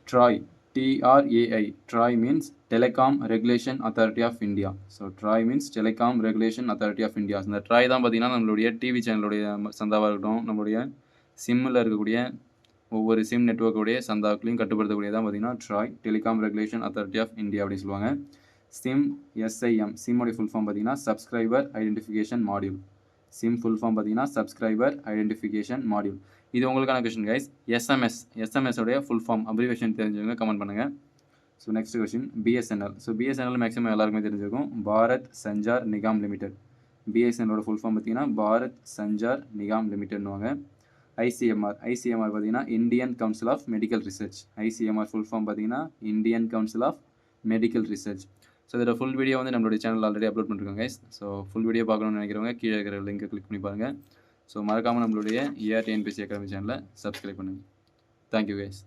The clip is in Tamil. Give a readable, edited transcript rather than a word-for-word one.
TRAI, TRAI. TRAI means Telecom Regulation Authority of India. So TRAI means Telecom Regulation Authority of India. இந்த TRAI தான் பார்த்தீங்கன்னா நம்மளுடைய டிவி சேனலுடைய சந்தாவாக இருக்கட்டும், நம்மளுடைய சிம்மில் இருக்கக்கூடிய ஒவ்வொரு சிம் நெட்ஒர்க்குடைய சந்தாக்களையும் கட்டுப்படுத்தக்கூடியதான் பார்த்தீங்கன்னா TRAI, Telecom Regulation Authority of India அப்படின்னு சொல்லுவாங்க. சிம் SIM, சிம்மோடைய ஃபுல் ஃபார்ம் பார்த்தீங்கன்னா subscriber identification module. SIM full form பார்த்தீங்கன்னா சப்ஸ்கிரைபர் ஐடென்டிஃபிகேஷன் மாடியூல். இது உங்களுக்கான கொஸ்டின் கைஸ். எஸ்எம்எஸ் உடைய ஃபுல் ஃபார்ம் அப்ரிவேஷன் தெரிஞ்சவங்க கமெண்ட் பண்ணுங்கள். So next question BSNL. So BSNL maximum எல்லாருக்குமே தெரிஞ்சிருக்கும். பாரத் சஞ்சார் நிகாம் லிமிடெட். பிஎஸ்என்எலோட ஃபுல் ஃபார்ம் பார்த்தீங்கன்னா பாரத் சஞ்சார் நிகாம் லிமிடெட்னுவாங்க. ஐசிஎம்ஆர் பார்த்தீங்கன்னா Indian council of medical research. ICMR full form பார்த்தீங்கன்னா Indian council of medical research. So இதோட ஃபுல் வீடியோ வந்து நம்மளுடைய சேனல் ஆல்ரெடி அப்லோட் பண்ணிருக்கோங்க கைஸ். ஸோ ஃபுல் வீடியோ பார்க்கணும்னு நினைக்கிறவங்க கீழே இருக்கிற லிங்கை கிளிக் பண்ணி பாருங்கள். ஸோ மறக்காமல் நம்மளுடைய ER TNPSC அகாடமி சேனலை சப்ஸ்கிரைப் பண்ணுங்கள். Thank you guys.